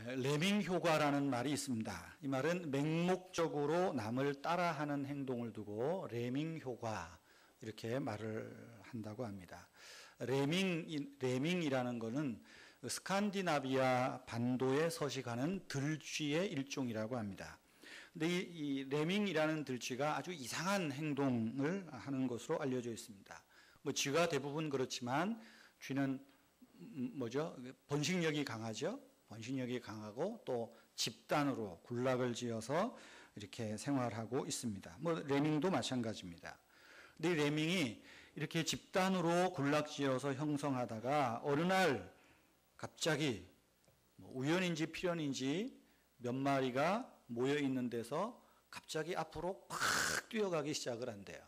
레밍 효과라는 말이 있습니다. 이 말은 맹목적으로 남을 따라하는 행동을 두고 레밍 효과 이렇게 말을 한다고 합니다. 레밍이라는 것은 스칸디나비아 반도에 서식하는 들쥐의 일종이라고 합니다. 근데 이 레밍이라는 들쥐가 아주 이상한 행동을 하는 것으로 알려져 있습니다. 뭐 쥐가 대부분 그렇지만 쥐는 번식력이 강하죠. 번식력이 강하고 또 집단으로 군락을 지어서 이렇게 생활하고 있습니다. 뭐 레밍도 마찬가지입니다. 근데 이 레밍이 이렇게 집단으로 군락 지어서 형성하다가 어느 날 갑자기 우연인지 필연인지 몇 마리가 모여 있는 데서 갑자기 앞으로 팍 뛰어가기 시작을 한대요.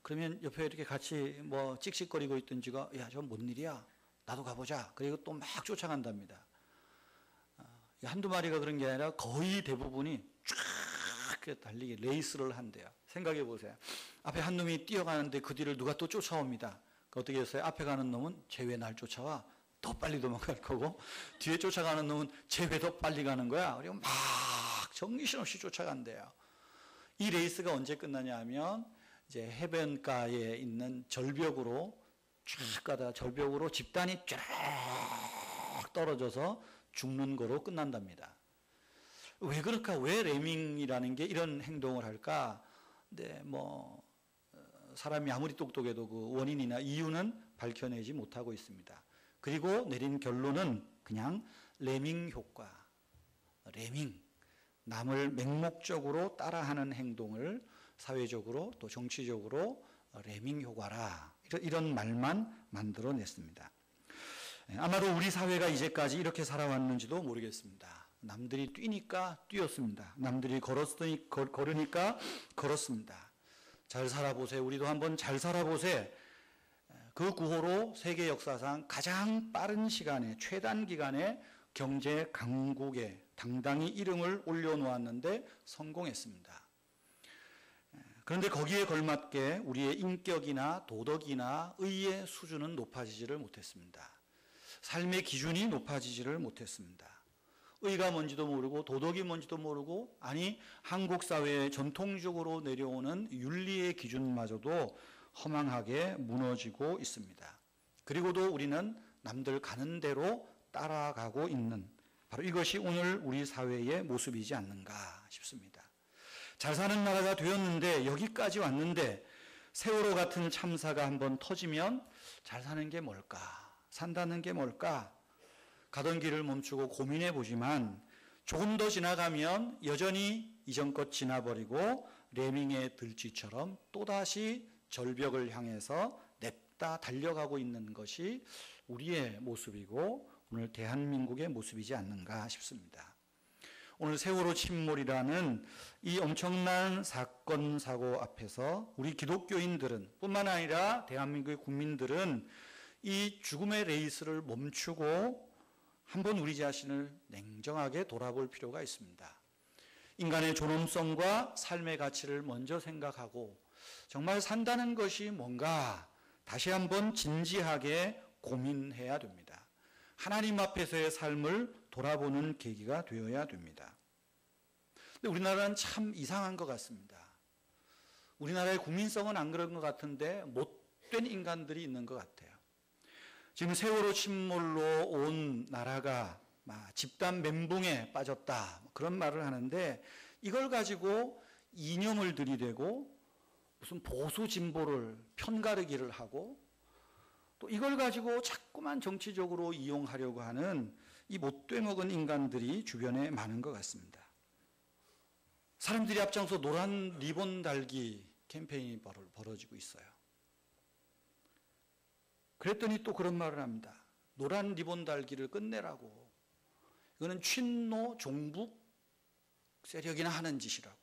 그러면 옆에 이렇게 같이 뭐 씩씩거리고 있던 쥐가 야, 저 뭔 일이야? 나도 가보자. 그리고 또 막 쫓아간답니다. 한두 마리가 그런 게 아니라 거의 대부분이 쫙 달리기 레이스를 한대요. 생각해 보세요. 앞에 한 놈이 뛰어가는데 그 뒤를 누가 또 쫓아옵니다. 어떻게 했어요? 앞에 가는 놈은 쟤 왜 날 쫓아와? 더 빨리 도망갈 거고 뒤에 쫓아가는 놈은 쟤 왜 더 빨리 가는 거야? 그리고 막 정신없이 쫓아간대요. 이 레이스가 언제 끝나냐 하면 이제 해변가에 있는 절벽으로 쫙 가다가 절벽으로 집단이 쫙 떨어져서 죽는 거로 끝난답니다. 왜 그럴까? 왜 레밍이라는 게 이런 행동을 할까? 근데 사람이 아무리 똑똑해도 그 원인이나 이유는 밝혀내지 못하고 있습니다. 그리고 내린 결론은 그냥 레밍 효과. 레밍. 남을 맹목적으로 따라하는 행동을 사회적으로 또 정치적으로 레밍 효과라. 이런 말만 만들어냈습니다. 아마도 우리 사회가 이제까지 이렇게 살아왔는지도 모르겠습니다. 남들이 뛰니까 뛰었습니다. 남들이 걸으니까 걸었습니다. 잘 살아보세요. 우리도 한번 잘 살아보세요. 그 구호로 세계 역사상 가장 빠른 시간에 최단 기간에 경제 강국에 당당히 이름을 올려놓았는데 성공했습니다. 그런데 거기에 걸맞게 우리의 인격이나 도덕이나 의의 수준은 높아지지를 못했습니다. 삶의 기준이 높아지지를 못했습니다. 의가 뭔지도 모르고 도덕이 뭔지도 모르고 아니 한국 사회에 전통적으로 내려오는 윤리의 기준마저도 허망하게 무너지고 있습니다. 그리고도 우리는 남들 가는 대로 따라가고 있는 바로 이것이 오늘 우리 사회의 모습이지 않는가 싶습니다. 잘 사는 나라가 되었는데 여기까지 왔는데 세월호 같은 참사가 한번 터지면 잘 사는 게 뭘까? 산다는 게 뭘까? 가던 길을 멈추고 고민해 보지만 조금 더 지나가면 여전히 이전껏 지나버리고 레밍의 들쥐처럼 또다시 절벽을 향해서 냅다 달려가고 있는 것이 우리의 모습이고 오늘 대한민국의 모습이지 않는가 싶습니다. 오늘 세월호 침몰이라는 이 엄청난 사건 사고 앞에서 우리 기독교인들은 뿐만 아니라 대한민국의 국민들은 이 죽음의 레이스를 멈추고 한번 우리 자신을 냉정하게 돌아볼 필요가 있습니다. 인간의 존엄성과 삶의 가치를 먼저 생각하고 정말 산다는 것이 뭔가 다시 한번 진지하게 고민해야 됩니다. 하나님 앞에서의 삶을 돌아보는 계기가 되어야 됩니다. 근데 우리나라는 참 이상한 것 같습니다. 우리나라의 국민성은 안 그런 것 같은데 못된 인간들이 있는 것 같아요. 지금 세월호 침몰로 온 나라가 집단 멘붕에 빠졌다 그런 말을 하는데 이걸 가지고 이념을 들이대고 무슨 보수 진보를 편가르기를 하고 또 이걸 가지고 자꾸만 정치적으로 이용하려고 하는 이 못돼 먹은 인간들이 주변에 많은 것 같습니다. 사람들이 앞장서 노란 리본 달기 캠페인이 벌어지고 있어요. 그랬더니 또 그런 말을 합니다. 노란 리본 달기를 끝내라고. 이거는 친노 종북 세력이나 하는 짓이라고.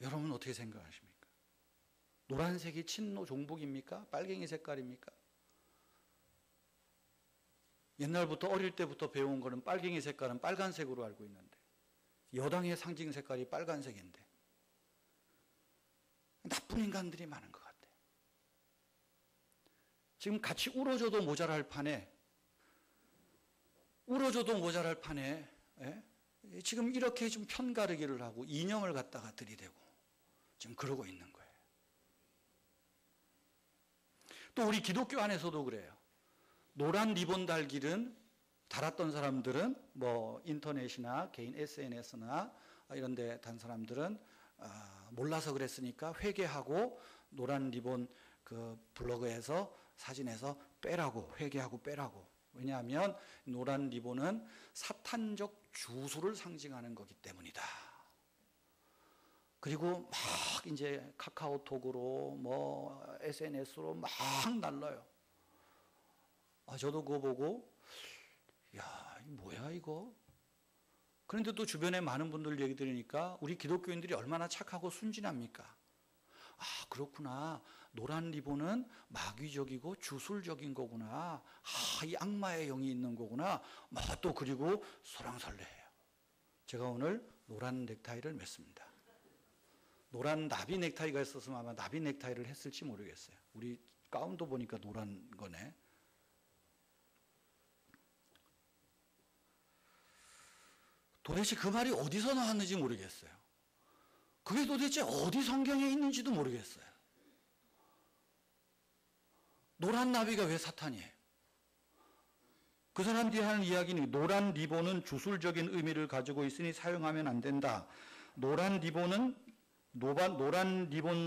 여러분 어떻게 생각하십니까? 노란색이 친노 종북입니까? 빨갱이 색깔입니까? 옛날부터 어릴 때부터 배운 거는 빨갱이 색깔은 빨간색으로 알고 있는데 여당의 상징 색깔이 빨간색인데 나쁜 인간들이 많은 것 같아요. 지금 같이 울어줘도 모자랄 판에 울어줘도 모자랄 판에 지금 이렇게 좀 편가르기를 하고 이념을 갖다가 들이대고 지금 그러고 있는 거예요. 또 우리 기독교 안에서도 그래요. 노란 리본 달았던 사람들은 뭐 인터넷이나 개인 SNS나 이런 데 단 사람들은 몰라서 그랬으니까 회개하고 노란 리본 그 블로그에서 사진에서 빼라고, 회개하고 빼라고. 왜냐하면 노란 리본은 사탄적 주술을 상징하는 거기 때문이다. 그리고 막 이제 카카오톡으로 뭐 SNS로 막 날라요. 저도 그거 보고 야, 뭐야 이거? 그런데 또 주변에 많은 분들 얘기 들으니까 우리 기독교인들이 얼마나 착하고 순진합니까? 그렇구나. 노란 리본은 마귀적이고 주술적인 거구나. 이 악마의 영이 있는 거구나. 또 그리고 소랑설레해요. 제가 오늘 노란 넥타이를 맸습니다. 노란 나비 넥타이가 있었으면 아마 나비 넥타이를 했을지 모르겠어요. 우리 가운도 보니까 노란 거네. 도대체 그 말이 어디서 나왔는지 모르겠어요. 그게 도대체 어디 성경에 있는지도 모르겠어요. 노란 나비가 왜 사탄이에요? 그 사람들이 하는 이야기는 노란 리본은 주술적인 의미를 가지고 있으니 사용하면 안 된다. 노란 리본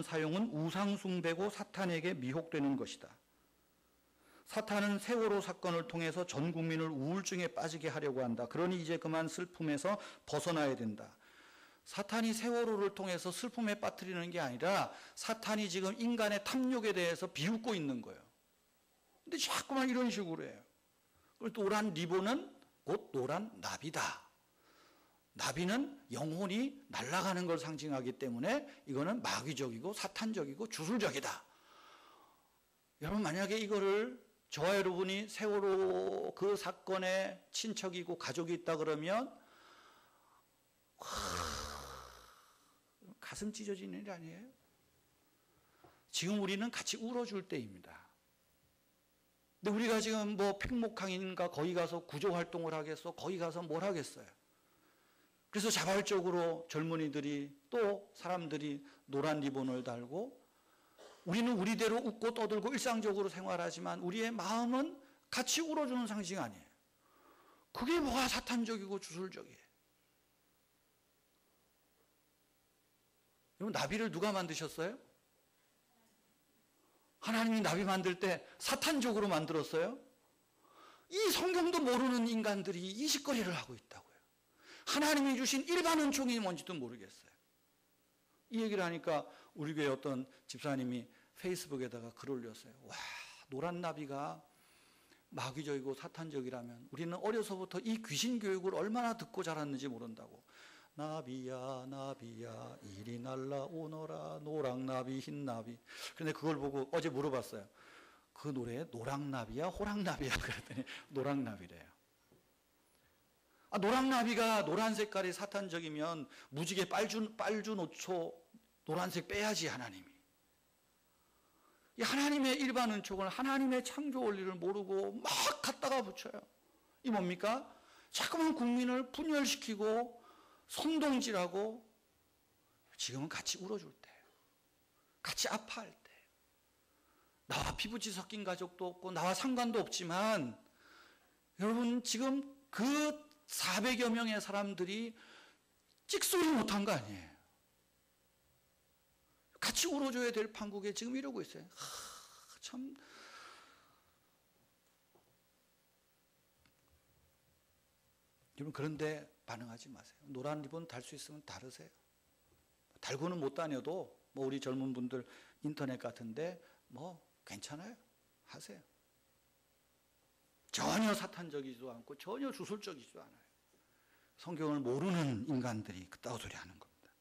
사용은 우상숭배고 사탄에게 미혹되는 것이다. 사탄은 세월호 사건을 통해서 전 국민을 우울증에 빠지게 하려고 한다. 그러니 이제 그만 슬픔에서 벗어나야 된다. 사탄이 세월호를 통해서 슬픔에 빠뜨리는 게 아니라 사탄이 지금 인간의 탐욕에 대해서 비웃고 있는 거예요. 근데 자꾸만 이런 식으로 해요. 그리고 노란 리본은 곧 노란 나비다. 나비는 영혼이 날아가는 걸 상징하기 때문에 이거는 마귀적이고 사탄적이고 주술적이다. 여러분 만약에 이거를 저와 여러분이 세월호 그 사건에 친척이고 가족이 있다 그러면 가슴 찢어지는 일 아니에요? 지금 우리는 같이 울어줄 때입니다. 근데 우리가 지금 뭐 팽목항인가 거기 가서 구조활동을 하겠어? 거기 가서 뭘 하겠어요? 그래서 자발적으로 젊은이들이 또 사람들이 노란 리본을 달고 우리는 우리대로 웃고 떠들고 일상적으로 생활하지만 우리의 마음은 같이 울어주는 상징 아니에요. 그게 뭐가 사탄적이고 주술적이에요? 여러분 나비를 누가 만드셨어요? 하나님이 나비 만들 때 사탄적으로 만들었어요? 이 성경도 모르는 인간들이 이 짓거리를 하고 있다고요. 하나님이 주신 일반 은총이 뭔지도 모르겠어요. 이 얘기를 하니까 우리 교회 어떤 집사님이 페이스북에다가 글 올렸어요. 와, 노란 나비가 마귀적이고 사탄적이라면 우리는 어려서부터 이 귀신 교육을 얼마나 듣고 자랐는지 모른다고. 나비야 나비야 이리 날라오너라 노랑나비 흰나비. 그런데 그걸 보고 어제 물어봤어요. 그 노래에 노랑나비야 호랑나비야 그랬더니 노랑나비래요. 노랑나비가 노란 색깔이 사탄적이면 무지개 빨주노초 노란색 빼야지 하나님이. 이 하나님의 일반 은총을 하나님의 창조 원리를 모르고 막 갖다가 붙여요. 이 뭡니까? 자꾸만 국민을 분열시키고 선동질하고 지금은 같이 울어줄 때, 같이 아파할 때, 나와 피부지 섞인 가족도 없고 나와 상관도 없지만 여러분 지금 그 400여 명의 사람들이 찍소리 못한 거 아니에요. 같이 울어줘야 될 판국에 지금 이러고 있어요. 참 여러분 그런데 반응하지 마세요. 노란 리본 달 수 있으면 다르세요. 달고는 못 다녀도 뭐 우리 젊은 분들 인터넷 같은데 뭐 괜찮아요. 하세요. 전혀 사탄적이지도 않고 전혀 주술적이지도 않아요. 성경을 모르는 인간들이 그따위 소리 하는 겁니다.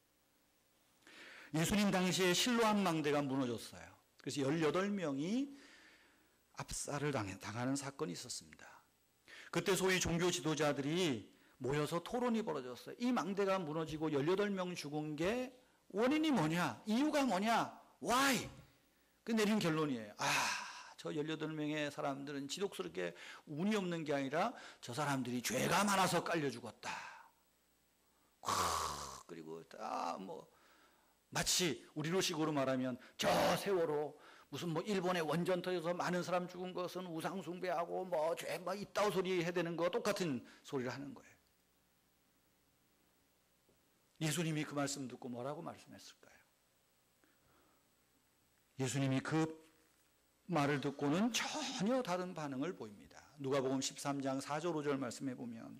예수님 당시에 실로암 망대가 무너졌어요. 그래서 18명이 압살을 당하는 사건이 있었습니다. 그때 소위 종교 지도자들이 모여서 토론이 벌어졌어요. 이 망대가 무너지고 18명 죽은 게 원인이 뭐냐? 이유가 뭐냐? Why? 그 내린 결론이에요. 저 18명의 사람들은 지독스럽게 운이 없는 게 아니라 저 사람들이 죄가 많아서 깔려 죽었다. 그리고 마치 우리로 식으로 말하면 저 세월호 무슨 일본의 원전터에서 많은 사람 죽은 것은 우상숭배하고 죄 있다고 소리 해야 되는 거 똑같은 소리를 하는 거예요. 예수님이 그 말씀 듣고 뭐라고 말씀했을까요? 예수님이 그 말을 듣고는 전혀 다른 반응을 보입니다. 누가복음 13장 4절 5절 말씀해 보면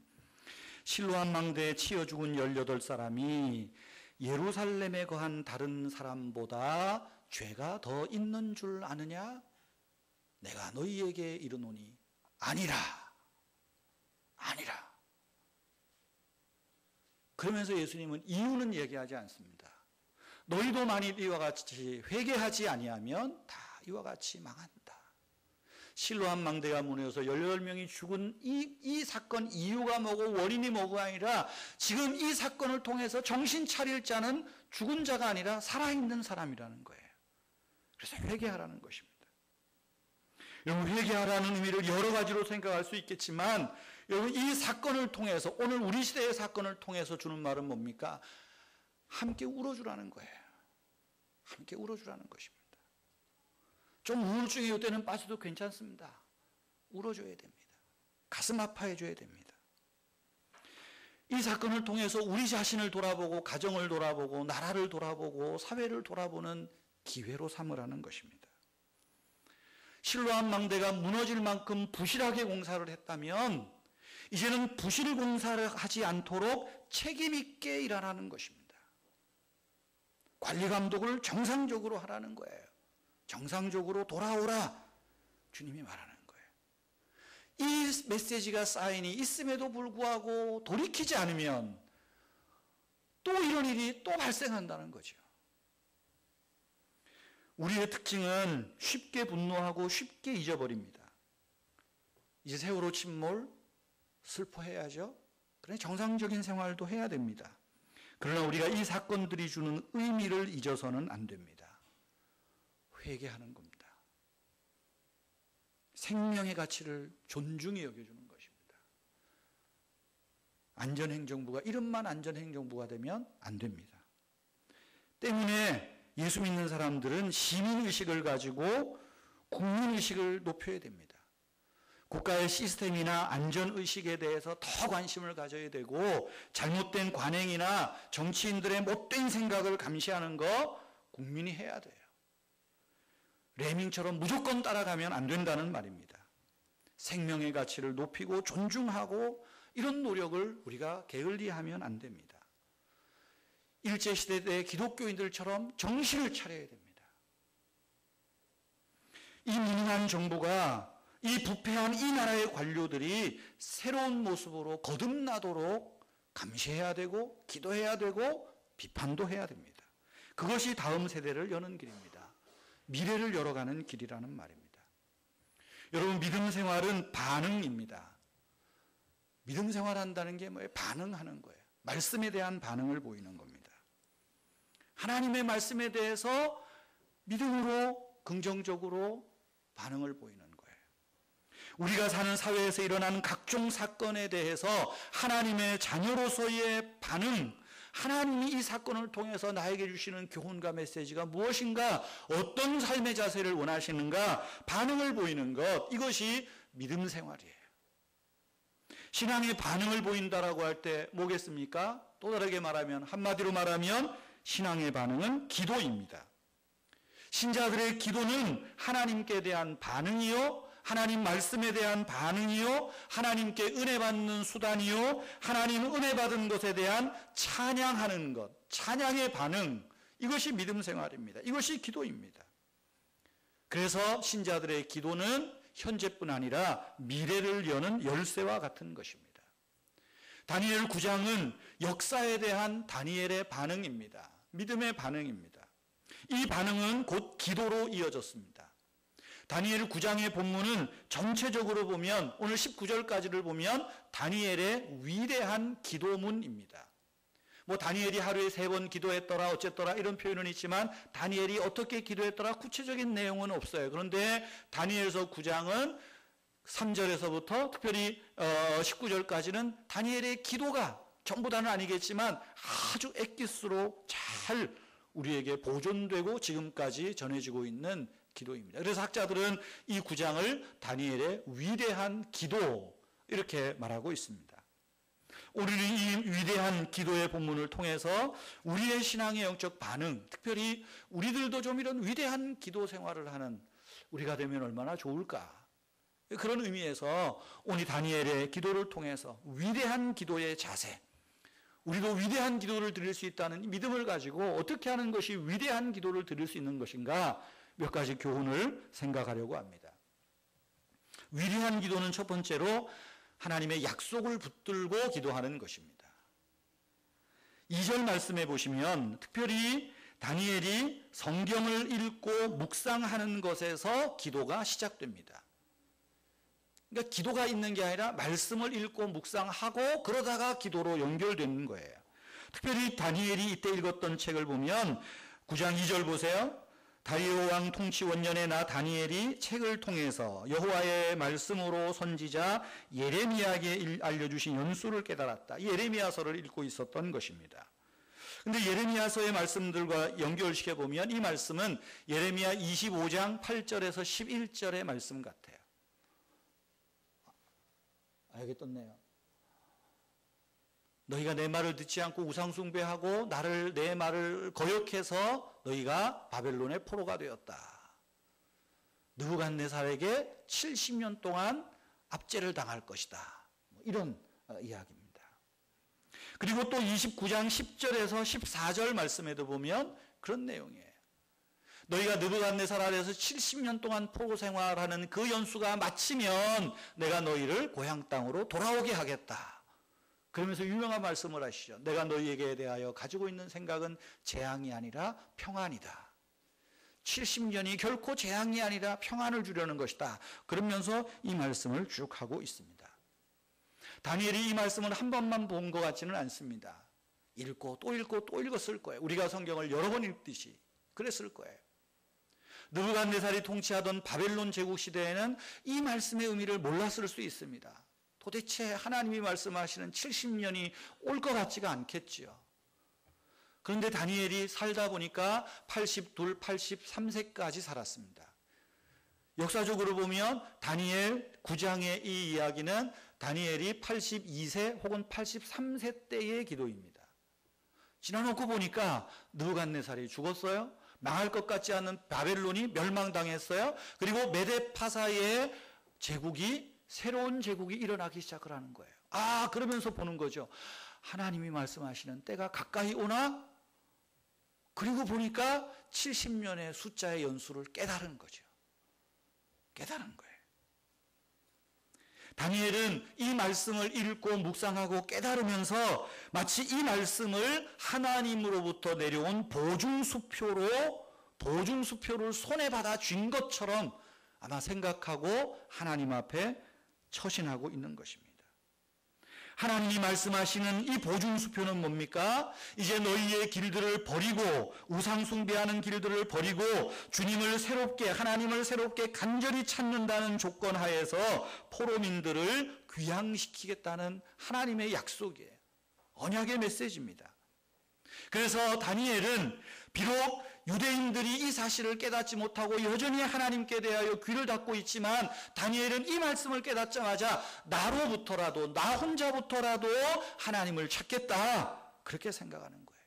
실로암 망대에 치여 죽은 18사람이 예루살렘에 거한 다른 사람보다 죄가 더 있는 줄 아느냐? 내가 너희에게 이르노니 아니라. 그러면서 예수님은 이유는 얘기하지 않습니다. 너희도 만일 이와 같이 회개하지 아니하면 다 이와 같이 망한다. 실로암 망대가 무너져서 18명이 죽은 이 사건 이유가 뭐고 원인이 뭐가 아니라 지금 이 사건을 통해서 정신 차릴 자는 죽은 자가 아니라 살아있는 사람이라는 거예요. 그래서 회개하라는 것입니다. 여러분, 회개하라는 의미를 여러 가지로 생각할 수 있겠지만 여러분, 이 사건을 통해서 오늘 우리 시대의 사건을 통해서 주는 말은 뭡니까? 함께 울어주라는 거예요. 함께 울어주라는 것입니다. 좀 우울증에 이때는 빠져도 괜찮습니다. 울어줘야 됩니다. 가슴 아파해줘야 됩니다. 이 사건을 통해서 우리 자신을 돌아보고 가정을 돌아보고 나라를 돌아보고 사회를 돌아보는 기회로 삼으라는 것입니다. 실로암 망대가 무너질 만큼 부실하게 공사를 했다면 이제는 부실 공사를 하지 않도록 책임 있게 일하라는 것입니다. 관리 감독을 정상적으로 하라는 거예요. 정상적으로 돌아오라 주님이 말하는 거예요. 이 메시지가 사인이 있음에도 불구하고 돌이키지 않으면 또 이런 일이 또 발생한다는 거죠. 우리의 특징은 쉽게 분노하고 쉽게 잊어버립니다. 이제 세월호 침몰 슬퍼해야죠. 그래 정상적인 생활도 해야 됩니다. 그러나 우리가 이 사건들이 주는 의미를 잊어서는 안 됩니다. 회개하는 겁니다. 생명의 가치를 존중히 여겨주는 것입니다. 안전행정부가 이름만 안전행정부가 되면 안 됩니다. 때문에 예수 믿는 사람들은 시민의식을 가지고 국민의식을 높여야 됩니다. 국가의 시스템이나 안전의식에 대해서 더 관심을 가져야 되고 잘못된 관행이나 정치인들의 못된 생각을 감시하는 거 국민이 해야 돼요. 레밍처럼 무조건 따라가면 안 된다는 말입니다. 생명의 가치를 높이고 존중하고 이런 노력을 우리가 게을리하면 안 됩니다. 일제시대의 기독교인들처럼 정신을 차려야 됩니다. 이 무능한 정부가 이 부패한 이 나라의 관료들이 새로운 모습으로 거듭나도록 감시해야 되고 기도해야 되고 비판도 해야 됩니다. 그것이 다음 세대를 여는 길입니다. 미래를 열어가는 길이라는 말입니다. 여러분, 믿음 생활은 반응입니다. 믿음 생활한다는 게 뭐예요? 반응하는 거예요. 말씀에 대한 반응을 보이는 겁니다. 하나님의 말씀에 대해서 믿음으로 긍정적으로 반응을 보이는 거예요. 우리가 사는 사회에서 일어나는 각종 사건에 대해서 하나님의 자녀로서의 반응, 하나님이 이 사건을 통해서 나에게 주시는 교훈과 메시지가 무엇인가, 어떤 삶의 자세를 원하시는가 반응을 보이는 것, 이것이 믿음 생활이에요. 신앙의 반응을 보인다라고 할 때 뭐겠습니까? 또 다르게 말하면, 한마디로 말하면 신앙의 반응은 기도입니다. 신자들의 기도는 하나님께 대한 반응이요, 하나님 말씀에 대한 반응이요, 하나님께 은혜 받는 수단이요, 하나님 은혜 받은 것에 대한 찬양하는 것, 찬양의 반응, 이것이 믿음 생활입니다. 이것이 기도입니다. 그래서 신자들의 기도는 현재뿐 아니라 미래를 여는 열쇠와 같은 것입니다. 다니엘 9장은 역사에 대한 다니엘의 반응입니다. 믿음의 반응입니다. 이 반응은 곧 기도로 이어졌습니다. 다니엘 9장의 본문은 전체적으로 보면 오늘 19절까지를 보면 다니엘의 위대한 기도문입니다. 뭐 다니엘이 하루에 3번 기도했더라 어쨌더라 이런 표현은 있지만 다니엘이 어떻게 기도했더라 구체적인 내용은 없어요. 그런데 다니엘서 9장은 3절에서부터 특별히 19절까지는 다니엘의 기도가 전부 다는 아니겠지만 아주 엑기스로 잘 우리에게 보존되고 지금까지 전해지고 있는 기도입니다. 그래서 학자들은 이 9장을 다니엘의 위대한 기도 이렇게 말하고 있습니다. 우리는 이 위대한 기도의 본문을 통해서 우리의 신앙의 영적 반응, 특별히 우리들도 좀 이런 위대한 기도 생활을 하는 우리가 되면 얼마나 좋을까? 그런 의미에서 오늘 다니엘의 기도를 통해서 위대한 기도의 자세, 우리도 위대한 기도를 드릴 수 있다는 믿음을 가지고 어떻게 하는 것이 위대한 기도를 드릴 수 있는 것인가 몇 가지 교훈을 생각하려고 합니다. 위대한 기도는 첫 번째로 하나님의 약속을 붙들고 기도하는 것입니다. 2절 말씀해 보시면 특별히 다니엘이 성경을 읽고 묵상하는 것에서 기도가 시작됩니다. 그러니까 기도가 있는 게 아니라 말씀을 읽고 묵상하고 그러다가 기도로 연결되는 거예요. 특별히 다니엘이 이때 읽었던 책을 보면 9장 2절 보세요. 다리오 왕 통치 원년에 나 다니엘이 책을 통해서 여호와의 말씀으로 선지자 예레미야에게 알려주신 연수를 깨달았다. 이 예레미야서를 읽고 있었던 것입니다. 그런데 예레미야서의 말씀들과 연결시켜 보면 이 말씀은 예레미야 25장 8절에서 11절의 말씀 같아요. 여기 떴네요. 너희가 내 말을 듣지 않고 우상숭배하고 내 말을 거역해서 너희가 바벨론의 포로가 되었다. 느부갓네살에게 70년 동안 압제를 당할 것이다. 이런 이야기입니다. 그리고 또 29장 10절에서 14절 말씀에도 보면 그런 내용이에요. 너희가 느부갓네살 아래에서 70년 동안 포로 생활하는 그 연수가 마치면 내가 너희를 고향 땅으로 돌아오게 하겠다. 그러면서 유명한 말씀을 하시죠. 내가 너희에게 대하여 가지고 있는 생각은 재앙이 아니라 평안이다. 70년이 결코 재앙이 아니라 평안을 주려는 것이다. 그러면서 이 말씀을 쭉 하고 있습니다. 다니엘이 이 말씀을 한 번만 본 것 같지는 않습니다. 읽고 또 읽었을 거예요. 우리가 성경을 여러 번 읽듯이 그랬을 거예요. 느부갓네살이 통치하던 바벨론 제국 시대에는 이 말씀의 의미를 몰랐을 수 있습니다. 도대체 하나님이 말씀하시는 70년이 올 것 같지가 않겠지요. 그런데 다니엘이 살다 보니까 82, 83세까지 살았습니다. 역사적으로 보면 다니엘 9장의 이 이야기는 다니엘이 82세 혹은 83세 때의 기도입니다. 지나놓고 보니까 느부갓네살이 죽었어요. 망할 것 같지 않은 바벨론이 멸망당했어요. 그리고 메데파사의 제국이 새로운 제국이 일어나기 시작을 하는 거예요. 그러면서 보는 거죠. 하나님이 말씀하시는 때가 가까이 오나? 그리고 보니까 70년의 숫자의 연수를 깨달은 거죠. 깨달은 거예요. 다니엘은 이 말씀을 읽고 묵상하고 깨달으면서 마치 이 말씀을 하나님으로부터 내려온 보증수표를 손에 받아 쥔 것처럼 아마 생각하고 하나님 앞에 처신하고 있는 것입니다. 하나님이 말씀하시는 이 보증수표는 뭡니까? 이제 너희의 길들을 버리고 우상 숭배하는 길들을 버리고 주님을 새롭게 하나님을 새롭게 간절히 찾는다는 조건 하에서 포로민들을 귀향시키겠다는 하나님의 약속이에요. 언약의 메시지입니다. 그래서 다니엘은 비록 유대인들이 이 사실을 깨닫지 못하고 여전히 하나님께 대하여 귀를 닫고 있지만 다니엘은 이 말씀을 깨닫자마자 나로부터라도 나 혼자부터라도 하나님을 찾겠다 그렇게 생각하는 거예요.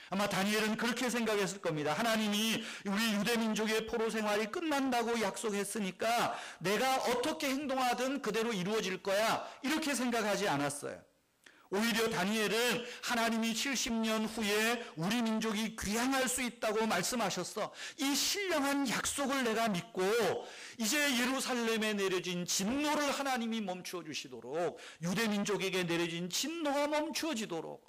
아마 다니엘은 그렇게 생각했을 겁니다. 하나님이 우리 유대민족의 포로 생활이 끝난다고 약속했으니까 내가 어떻게 행동하든 그대로 이루어질 거야 이렇게 생각하지 않았어요. 오히려 다니엘은 하나님이 70년 후에 우리 민족이 귀향할 수 있다고 말씀하셨어. 이 신령한 약속을 내가 믿고 이제 예루살렘에 내려진 진노를 하나님이 멈추어 주시도록 유대 민족에게 내려진 진노가 멈추어지도록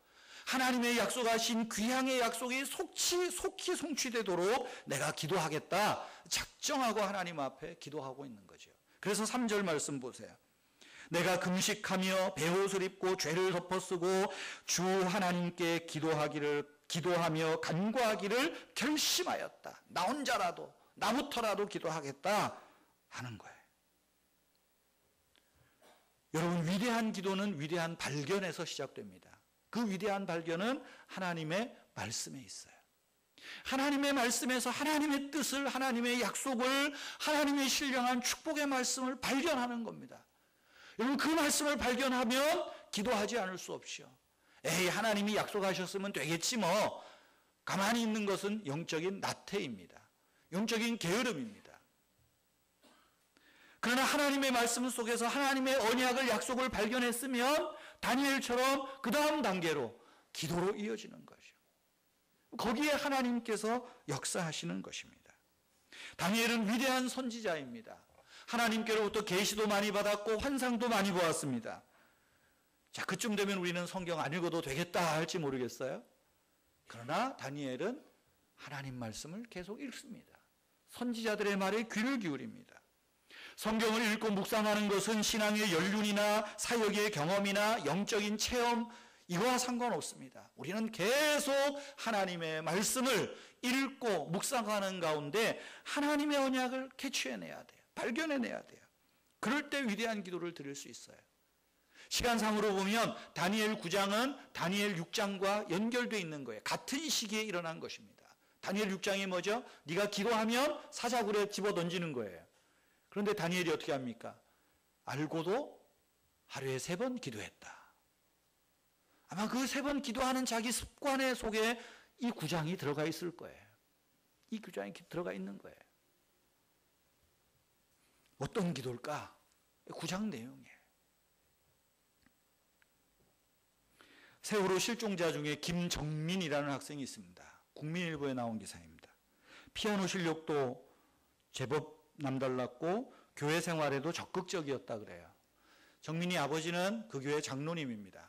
하나님의 약속하신 귀향의 약속이 속히 성취되도록 내가 기도하겠다 작정하고 하나님 앞에 기도하고 있는 거죠. 그래서 3절 말씀 보세요. 내가 금식하며 베옷을 입고 죄를 덮어쓰고 주 하나님께 기도하며 간구하기를 결심하였다. 나 혼자라도, 나부터라도 기도하겠다 하는 거예요. 여러분, 위대한 기도는 위대한 발견에서 시작됩니다. 그 위대한 발견은 하나님의 말씀에 있어요. 하나님의 말씀에서 하나님의 뜻을, 하나님의 약속을, 하나님의 신령한 축복의 말씀을 발견하는 겁니다. 여러분, 그 말씀을 발견하면 기도하지 않을 수 없이요. 에이, 하나님이 약속하셨으면 되겠지 뭐. 가만히 있는 것은 영적인 나태입니다. 영적인 게으름입니다. 그러나 하나님의 말씀 속에서 하나님의 언약을, 약속을 발견했으면 다니엘처럼 그 다음 단계로 기도로 이어지는 것이요. 거기에 하나님께서 역사하시는 것입니다. 다니엘은 위대한 선지자입니다. 하나님께로부터 계시도 많이 받았고 환상도 많이 보았습니다. 자, 그쯤 되면 우리는 성경 안 읽어도 되겠다 할지 모르겠어요. 그러나 다니엘은 하나님 말씀을 계속 읽습니다. 선지자들의 말에 귀를 기울입니다. 성경을 읽고 묵상하는 것은 신앙의 연륜이나 사역의 경험이나 영적인 체험, 이거와 상관없습니다. 우리는 계속 하나님의 말씀을 읽고 묵상하는 가운데 하나님의 언약을 캐치해내야 돼요. 발견해내야 돼요. 그럴 때 위대한 기도를 드릴 수 있어요. 시간상으로 보면 다니엘 9장은 다니엘 6장과 연결되어 있는 거예요. 같은 시기에 일어난 것입니다. 다니엘 6장이 뭐죠? 네가 기도하면 사자굴에 집어던지는 거예요. 그런데 다니엘이 어떻게 합니까? 알고도 하루에 3번 기도했다. 아마 그 3번 기도하는 자기 습관의 속에 이 9장이 들어가 있을 거예요. 이 9장이 들어가 있는 거예요. 어떤 기도일까? 9장 내용이에요. 세월호 실종자 중에 김정민이라는 학생이 있습니다. 국민일보에 나온 기사입니다. 피아노 실력도 제법 남달랐고 교회 생활에도 적극적이었다 그래요. 정민이 아버지는 그 교회 장로님입니다.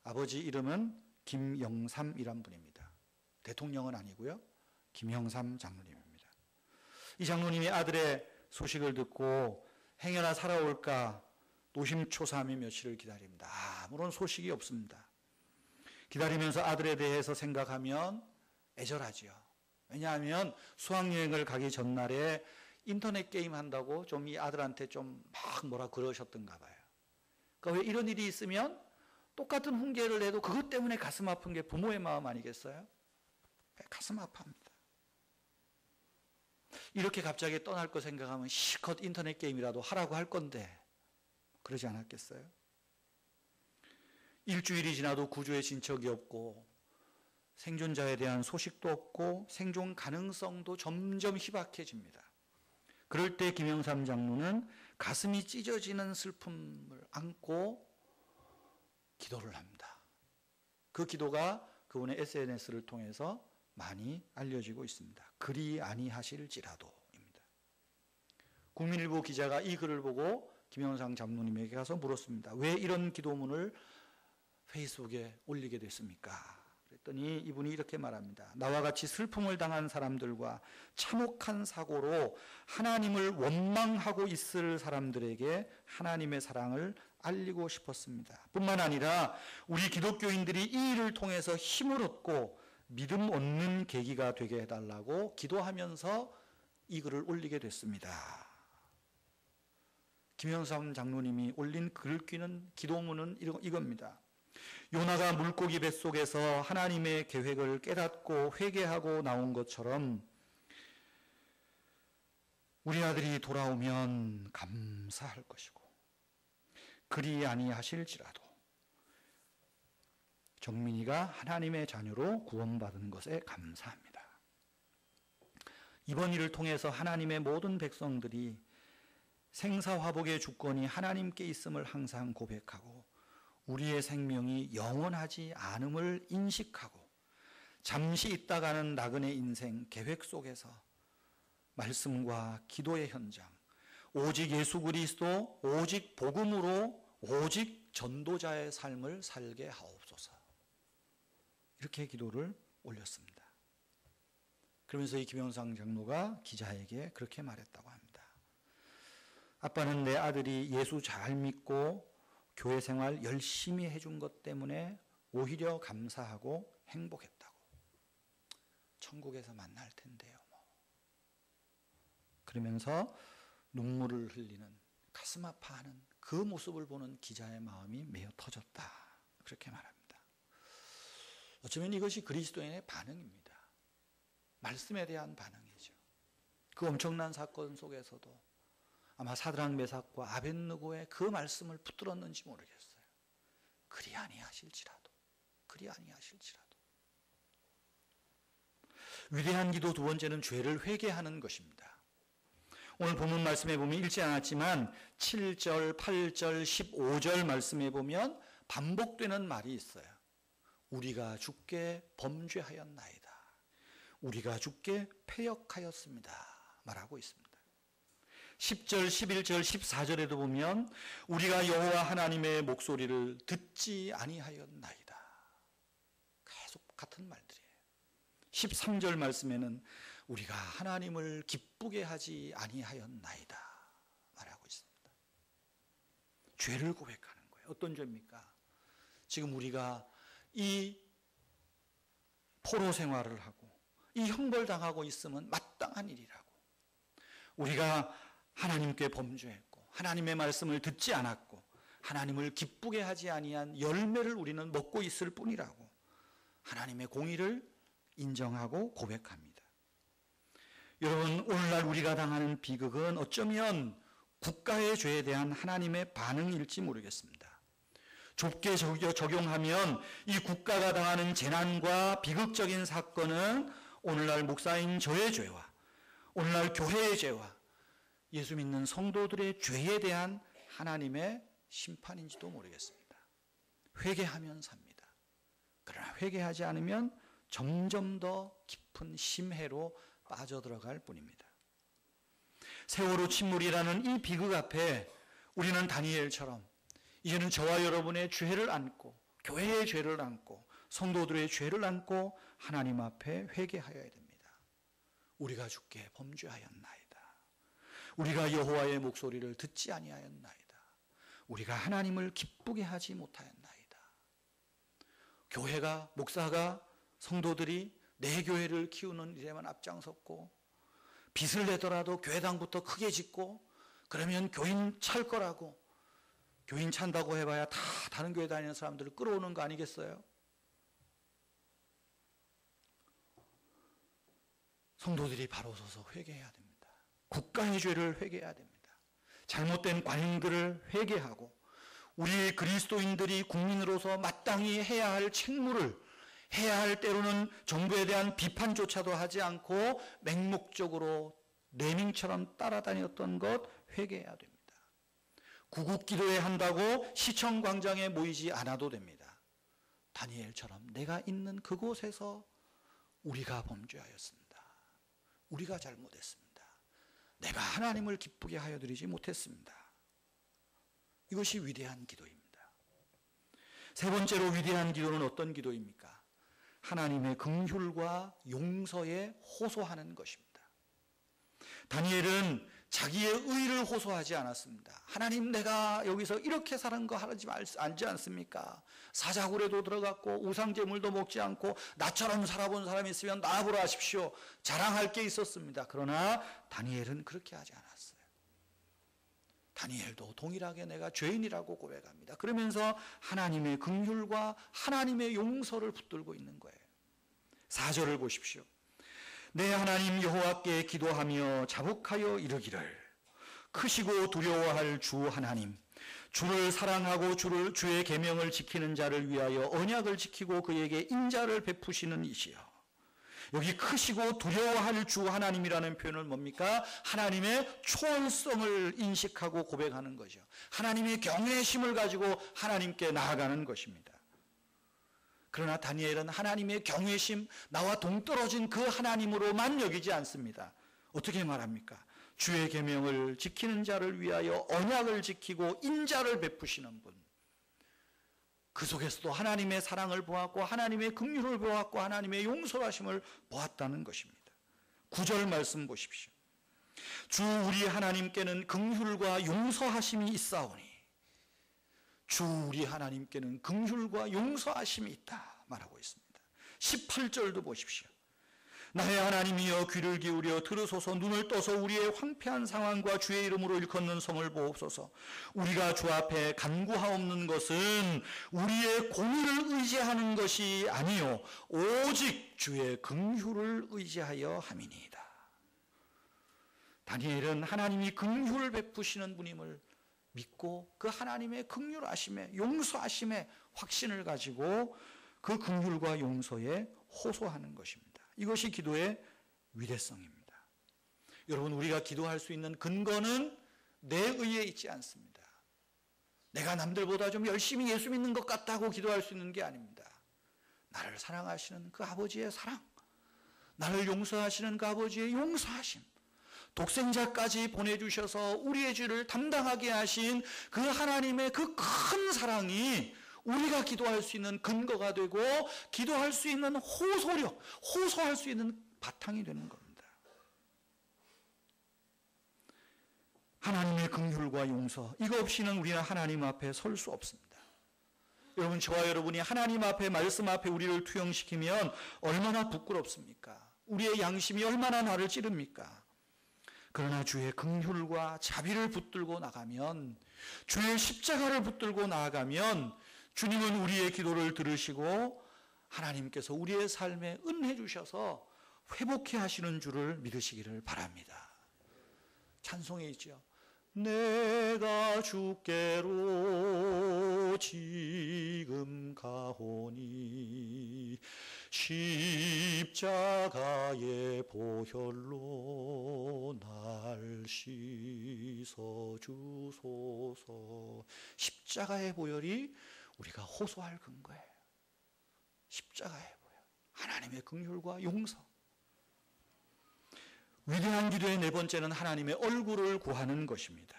아버지 이름은 김영삼이란 분입니다. 대통령은 아니고요. 김영삼 장로님입니다. 이 장로님이 아들의 소식을 듣고 행여나 살아올까 노심초사하며 며칠을 기다립니다. 아무런 소식이 없습니다. 기다리면서 아들에 대해서 생각하면 애절하지요. 왜냐하면 수학여행을 가기 전날에 인터넷 게임 한다고 좀 이 아들한테 좀 막 뭐라 그러셨던가 봐요. 그러니까 왜 이런 일이 있으면 똑같은 훈계를 해도 그것 때문에 가슴 아픈 게 부모의 마음 아니겠어요? 가슴 아파합니다. 이렇게 갑자기 떠날 거 생각하면 실컷 인터넷 게임이라도 하라고 할 건데 그러지 않았겠어요? 일주일이 지나도 구조의 진척이 없고 생존자에 대한 소식도 없고 생존 가능성도 점점 희박해집니다. 그럴 때 김영삼 장로는 가슴이 찢어지는 슬픔을 안고 기도를 합니다. 그 기도가 그분의 SNS를 통해서 많이 알려지고 있습니다. 그리 아니하실지라도입니다. 국민일보 기자가 이 글을 보고 김영삼 장로님에게 가서 물었습니다. 왜 이런 기도문을 페이스북에 올리게 됐습니까? 그랬더니 이분이 이렇게 말합니다. 나와 같이 슬픔을 당한 사람들과 참혹한 사고로 하나님을 원망하고 있을 사람들에게 하나님의 사랑을 알리고 싶었습니다. 뿐만 아니라 우리 기독교인들이 이 일을 통해서 힘을 얻고 믿음 얻는 계기가 되게 해달라고 기도하면서 이 글을 올리게 됐습니다. 김영삼 장로님이 올린 글귀는 기도문은 이겁니다. 요나가 물고기 뱃속에서 하나님의 계획을 깨닫고 회개하고 나온 것처럼 우리 아들이 돌아오면 감사할 것이고 그리 아니하실지라도 정민이가 하나님의 자녀로 구원받은 것에 감사합니다. 이번 일을 통해서 하나님의 모든 백성들이 생사화복의 주권이 하나님께 있음을 항상 고백하고 우리의 생명이 영원하지 않음을 인식하고 잠시 있다가는 나그네 인생 계획 속에서 말씀과 기도의 현장, 오직 예수 그리스도, 오직 복음으로, 오직 전도자의 삶을 살게 하옵소서. 이렇게 기도를 올렸습니다. 그러면서 이 김영삼 장로가 기자에게 그렇게 말했다고 합니다. 아빠는 내 아들이 예수 잘 믿고 교회 생활 열심히 해준 것 때문에 오히려 감사하고 행복했다고. 천국에서 만날 텐데요. 그러면서 눈물을 흘리는, 가슴 아파하는 그 모습을 보는 기자의 마음이 메어 터졌다. 그렇게 말합니다. 어쩌면 이것이 그리스도인의 반응입니다. 말씀에 대한 반응이죠. 그 엄청난 사건 속에서도 아마 사드락 메삭과 아벳느고의 그 말씀을 붙들었는지 모르겠어요. 그리 아니하실지라도, 그리 아니하실지라도. 위대한 기도 두 번째는 죄를 회개하는 것입니다. 오늘 본문 말씀에 보면 읽지 않았지만 7절, 8절, 15절 말씀에 보면 반복되는 말이 있어요. 우리가 주께 범죄하였나이다. 우리가 주께 패역하였습니다. 말하고 있습니다. 10절, 11절, 14절에도 보면 우리가 여호와 하나님의 목소리를 듣지 아니하였나이다. 계속 같은 말들이에요. 13절 말씀에는 우리가 하나님을 기쁘게 하지 아니하였나이다. 말하고 있습니다. 죄를 고백하는 거예요. 어떤 죄입니까? 지금 우리가 이 포로 생활을 하고 이 형벌당하고 있으면 마땅한 일이라고. 우리가 하나님께 범죄했고 하나님의 말씀을 듣지 않았고 하나님을 기쁘게 하지 아니한 열매를 우리는 먹고 있을 뿐이라고 하나님의 공의를 인정하고 고백합니다. 여러분, 오늘날 우리가 당하는 비극은 어쩌면 국가의 죄에 대한 하나님의 반응일지 모르겠습니다. 좁게 적용하면 이 국가가 당하는 재난과 비극적인 사건은 오늘날 목사인 저의 죄와 오늘날 교회의 죄와 예수 믿는 성도들의 죄에 대한 하나님의 심판인지도 모르겠습니다. 회개하면 삽니다. 그러나 회개하지 않으면 점점 더 깊은 심해로 빠져들어갈 뿐입니다. 세월호 침몰이라는 이 비극 앞에 우리는 다니엘처럼 이제는 저와 여러분의 죄를 안고 교회의 죄를 안고 성도들의 죄를 안고 하나님 앞에 회개하여야 됩니다. 우리가 주께 범죄하였나이다. 우리가 여호와의 목소리를 듣지 아니하였나이다. 우리가 하나님을 기쁘게 하지 못하였나이다. 교회가, 목사가, 성도들이 내 교회를 키우는 일에만 앞장섰고 빚을 내더라도 교회당부터 크게 짓고 그러면 교인 찰 거라고, 교인 찬다고 해봐야 다 다른 교회 다니는 사람들을 끌어오는 거 아니겠어요? 성도들이 바로 서서 회개해야 됩니다. 국가의 죄를 회개해야 됩니다. 잘못된 관행들을 회개하고 우리 그리스도인들이 국민으로서 마땅히 해야 할 책무를 해야 할, 때로는 정부에 대한 비판조차도 하지 않고 맹목적으로 레밍처럼 따라다녔던 것 회개해야 됩니다. 구국기도회 한다고 시청 광장에 모이지 않아도 됩니다. 다니엘처럼 내가 있는 그곳에서 우리가 범죄하였습니다. 우리가 잘못했습니다. 내가 하나님을 기쁘게 하여 드리지 못했습니다. 이것이 위대한 기도입니다. 세 번째로 위대한 기도는 어떤 기도입니까? 하나님의 긍휼과 용서에 호소하는 것입니다. 다니엘은 자기의 의를 호소하지 않았습니다. 하나님, 내가 여기서 이렇게 사는 거 하지 않습니까? 사자굴에도 들어갔고 우상제물도 먹지 않고 나처럼 살아본 사람이 있으면 나보러 하십시오. 자랑할 게 있었습니다. 그러나 다니엘은 그렇게 하지 않았어요. 다니엘도 동일하게 내가 죄인이라고 고백합니다. 그러면서 하나님의 긍휼과 하나님의 용서를 붙들고 있는 거예요. 4절을 보십시오. 내 하나님 여호와께 기도하며 자복하여 이르기를, 크시고 두려워할 주 하나님, 주를 사랑하고 주의 계명을 지키는 자를 위하여 언약을 지키고 그에게 인자를 베푸시는 이시여. 여기 크시고 두려워할 주 하나님이라는 표현은 뭡니까? 하나님의 초월성을 인식하고 고백하는 거죠. 하나님의 경외심을 가지고 하나님께 나아가는 것입니다. 그러나 다니엘은 하나님의 경외심, 나와 동떨어진 그 하나님으로만 여기지 않습니다. 어떻게 말합니까? 주의 계명을 지키는 자를 위하여 언약을 지키고 인자를 베푸시는 분. 그 속에서도 하나님의 사랑을 보았고 하나님의 긍휼을 보았고 하나님의 용서하심을 보았다는 것입니다. 9절 말씀 보십시오. 주 우리 하나님께는 긍휼과 용서하심이 있사오니, 주 우리 하나님께는 긍휼과 용서하심이 있다 말하고 있습니다. 18절도 보십시오. 나의 하나님이여 귀를 기울여 들으소서. 눈을 떠서 우리의 황폐한 상황과 주의 이름으로 일컫는 성을 보옵소서. 우리가 주 앞에 간구하옵는 것은 우리의 공의를 의지하는 것이 아니요 오직 주의 긍휼을 의지하여 함이니이다. 다니엘은 하나님이 긍휼을 베푸시는 분임을 믿고 그 하나님의 긍휼하심에 용서하심에 확신을 가지고 그 긍휼과 용서에 호소하는 것입니다. 이것이 기도의 위대성입니다. 여러분, 우리가 기도할 수 있는 근거는 내 의에 있지 않습니다. 내가 남들보다 좀 열심히 예수 믿는 것 같다고 기도할 수 있는 게 아닙니다. 나를 사랑하시는 그 아버지의 사랑, 나를 용서하시는 그 아버지의 용서하심, 독생자까지 보내주셔서 우리의 죄를 담당하게 하신 그 하나님의 그 큰 사랑이 우리가 기도할 수 있는 근거가 되고 기도할 수 있는 호소력, 호소할 수 있는 바탕이 되는 겁니다. 하나님의 긍휼과 용서, 이거 없이는 우리는 하나님 앞에 설 수 없습니다. 여러분, 저와 여러분이 하나님 앞에, 말씀 앞에 우리를 투영시키면 얼마나 부끄럽습니까? 우리의 양심이 얼마나 나를 찌릅니까? 그러나 주의 긍휼과 자비를 붙들고 나가면, 주의 십자가를 붙들고 나아가면 주님은 우리의 기도를 들으시고 하나님께서 우리의 삶에 은혜 주셔서 회복해 하시는 줄을 믿으시기를 바랍니다. 찬송에 있죠. 내가 주께로 지금 가오니 십자가의 보혈로 날 씻어 주소서. 십자가의 보혈이 우리가 호소할 근거예요. 십자가의 보혈, 하나님의 긍휼과 용서. 위대한 기도의 네 번째는 하나님의 얼굴을 구하는 것입니다.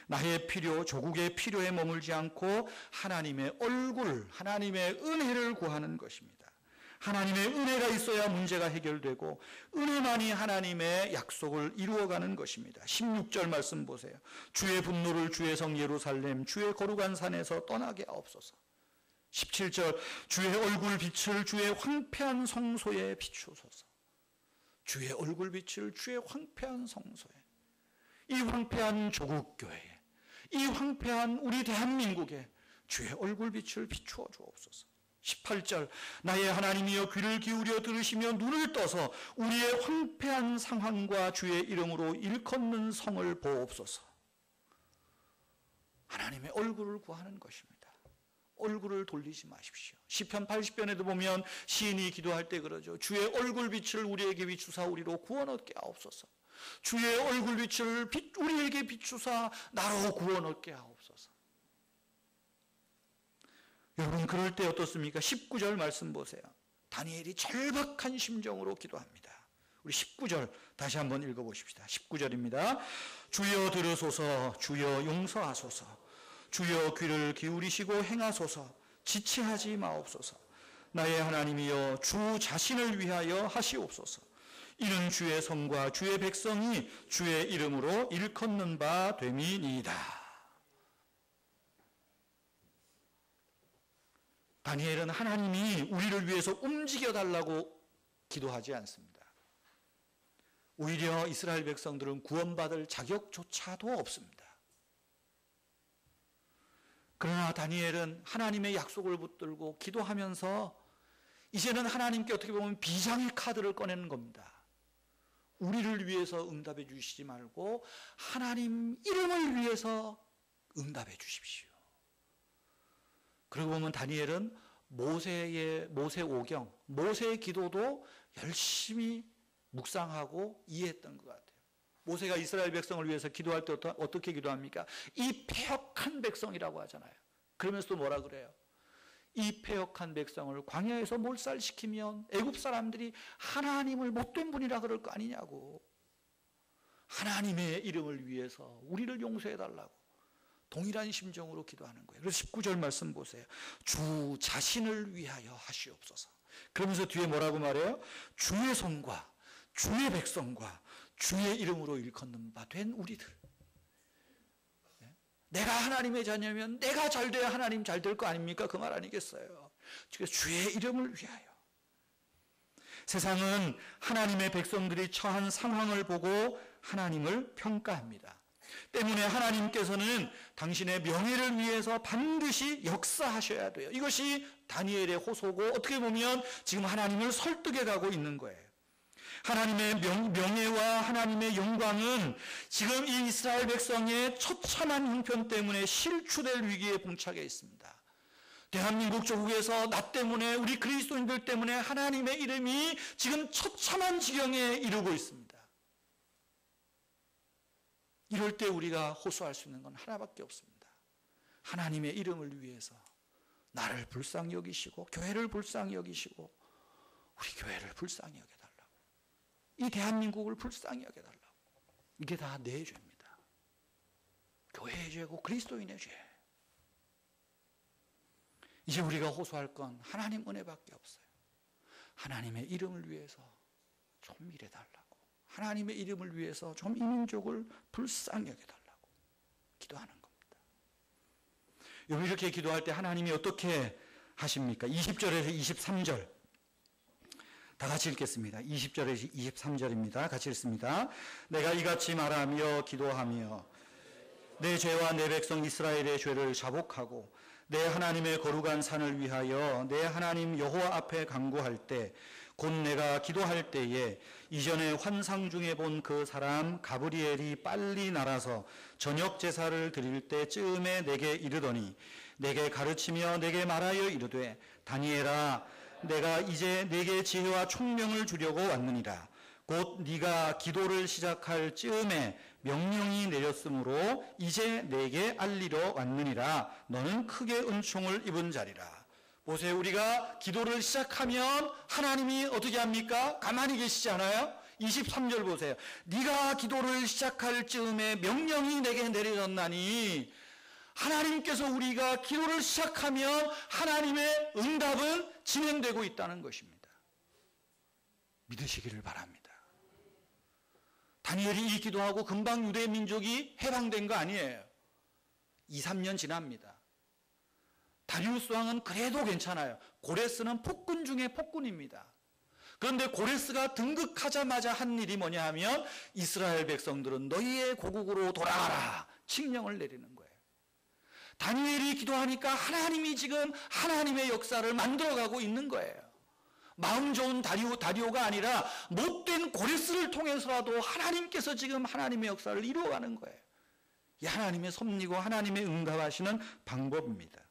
나의 필요, 조국의 필요에 머물지 않고 하나님의 얼굴, 하나님의 은혜를 구하는 것입니다. 하나님의 은혜가 있어야 문제가 해결되고 은혜만이 하나님의 약속을 이루어가는 것입니다. 16절 말씀 보세요. 주의 분노를 주의 성 예루살렘 주의 거룩한 산에서 떠나게 하옵소서. 17절 주의 얼굴 빛을 주의 황폐한 성소에 비추소서. 주의 얼굴 빛을 주의 황폐한 성소에, 이 황폐한 조국교회에, 이 황폐한 우리 대한민국에 주의 얼굴 빛을 비추어 주옵소서. 18절 나의 하나님이여 귀를 기울여 들으시며 눈을 떠서 우리의 황폐한 상황과 주의 이름으로 일컫는 성을 보옵소서. 하나님의 얼굴을 구하는 것입니다. 얼굴을 돌리지 마십시오. 시편 80편에도 보면 시인이 기도할 때 그러죠. 주의 얼굴 빛을 우리에게 비추사 우리로 구원 얻게 하옵소서. 주의 얼굴 빛을 우리에게 비추사 나로 구원 얻게 하옵소서. 여러분, 그럴 때 어떻습니까? 19절 말씀 보세요. 다니엘이 절박한 심정으로 기도합니다. 우리 19절 다시 한번 읽어보십시다. 19절입니다. 주여 들으소서, 주여 용서하소서, 주여 귀를 기울이시고 행하소서, 지체하지 마옵소서. 나의 하나님이여 주 자신을 위하여 하시옵소서. 이는 주의 성과 주의 백성이 주의 이름으로 일컫는 바 됨이니이다. 다니엘은 하나님이 우리를 위해서 움직여달라고 기도하지 않습니다. 오히려 이스라엘 백성들은 구원받을 자격조차도 없습니다. 그러나 다니엘은 하나님의 약속을 붙들고 기도하면서 이제는 하나님께 어떻게 보면 비장의 카드를 꺼내는 겁니다. 우리를 위해서 응답해 주시지 말고 하나님 이름을 위해서 응답해 주십시오. 그러고 보면 다니엘은 모세 오경, 모세의 기도도 열심히 묵상하고 이해했던 것 같아요. 모세가 이스라엘 백성을 위해서 기도할 때 어떻게 기도합니까? 이 패역한 백성이라고 하잖아요. 그러면서 또 뭐라 그래요? 이 패역한 백성을 광야에서 몰살시키면 애굽 사람들이 하나님을 못된 분이라 그럴 거 아니냐고. 하나님의 이름을 위해서 우리를 용서해달라고 동일한 심정으로 기도하는 거예요. 그래서 19절 말씀 보세요. 주 자신을 위하여 하시옵소서. 그러면서 뒤에 뭐라고 말해요? 주의 성과 주의 백성과 주의 이름으로 일컫는 바 된 우리들. 내가 하나님의 자녀면 내가 잘 돼야 하나님 잘 될 거 아닙니까? 그 말 아니겠어요? 주의 이름을 위하여. 세상은 하나님의 백성들이 처한 상황을 보고 하나님을 평가합니다. 때문에 하나님께서는 당신의 명예를 위해서 반드시 역사하셔야 돼요. 이것이 다니엘의 호소고 어떻게 보면 지금 하나님을 설득해 가고 있는 거예요. 하나님의 명예와 하나님의 영광은 지금 이 이스라엘 백성의 처참한 형편 때문에 실추될 위기에 봉착해 있습니다. 대한민국 조국에서 나 때문에 우리 그리스도인들 때문에 하나님의 이름이 지금 처참한 지경에 이르고 있습니다. 이럴 때 우리가 호소할 수 있는 건 하나밖에 없습니다. 하나님의 이름을 위해서 나를 불쌍히 여기시고 교회를 불쌍히 여기시고 우리 교회를 불쌍히 여겨달라고, 이 대한민국을 불쌍히 여겨달라고. 이게 다 내 죄입니다. 교회의 죄고 그리스도인의 죄. 이제 우리가 호소할 건 하나님 은혜밖에 없어요. 하나님의 이름을 위해서 좀 일해달라고, 하나님의 이름을 위해서 좀 이 민족을 불쌍히 여겨달라고 기도하는 겁니다. 여러분, 이렇게 기도할 때 하나님이 어떻게 하십니까? 20절에서 23절 다 같이 읽겠습니다. 20절에서 23절입니다. 같이 읽습니다. 내가 이같이 말하며 기도하며 내 죄와 내 백성 이스라엘의 죄를 자복하고 내 하나님의 거룩한 산을 위하여 내 하나님 여호와 앞에 간구할 때 곧 내가 기도할 때에 이전에 환상 중에 본 그 사람 가브리엘이 빨리 날아서 저녁 제사를 드릴 때쯤에 내게 이르더니 내게 가르치며 내게 말하여 이르되 다니엘아 내가 이제 내게 지혜와 총명을 주려고 왔느니라. 곧 네가 기도를 시작할 즈음에 명령이 내렸으므로 이제 내게 알리러 왔느니라. 너는 크게 은총을 입은 자리라. 보세요, 우리가 기도를 시작하면 하나님이 어떻게 합니까? 가만히 계시지 않아요? 23절 보세요. 네가 기도를 시작할 즈음에 명령이 내게 내려졌나니, 하나님께서 우리가 기도를 시작하면 하나님의 응답은 진행되고 있다는 것입니다. 믿으시기를 바랍니다. 다니엘이 이 기도하고 금방 유대 민족이 해방된 거 아니에요. 2, 3년 지납니다. 다리우스 왕은 그래도 괜찮아요. 고레스는 폭군 중에 폭군입니다. 그런데 고레스가 등극하자마자 한 일이 뭐냐 하면 이스라엘 백성들은 너희의 고국으로 돌아가라 칙령을 내리는 거예요. 다니엘이 기도하니까 하나님이 지금 하나님의 역사를 만들어가고 있는 거예요. 마음 좋은 다리오가 아니라 못된 고레스를 통해서라도 하나님께서 지금 하나님의 역사를 이루어가는 거예요. 이 하나님의 섭리고 하나님의 응답하시는 방법입니다.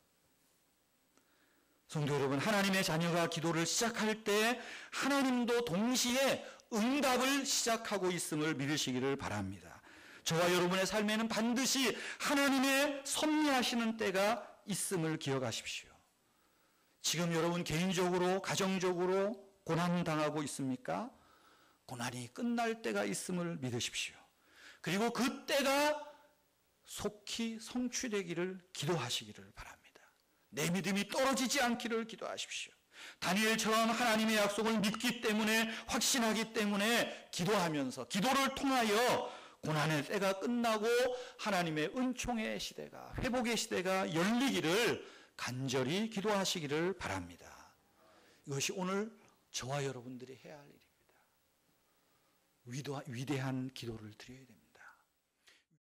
성도 여러분, 하나님의 자녀가 기도를 시작할 때 하나님도 동시에 응답을 시작하고 있음을 믿으시기를 바랍니다. 저와 여러분의 삶에는 반드시 하나님의 섭리하시는 때가 있음을 기억하십시오. 지금 여러분 개인적으로, 가정적으로 고난당하고 있습니까? 고난이 끝날 때가 있음을 믿으십시오. 그리고 그 때가 속히 성취되기를 기도하시기를 바랍니다. 내 믿음이 떨어지지 않기를 기도하십시오. 다니엘처럼 하나님의 약속을 믿기 때문에, 확신하기 때문에 기도하면서, 기도를 통하여 고난의 때가 끝나고 하나님의 은총의 시대가, 회복의 시대가 열리기를 간절히 기도하시기를 바랍니다. 이것이 오늘 저와 여러분들이 해야 할 일입니다. 위대한 기도를 드려야 됩니다.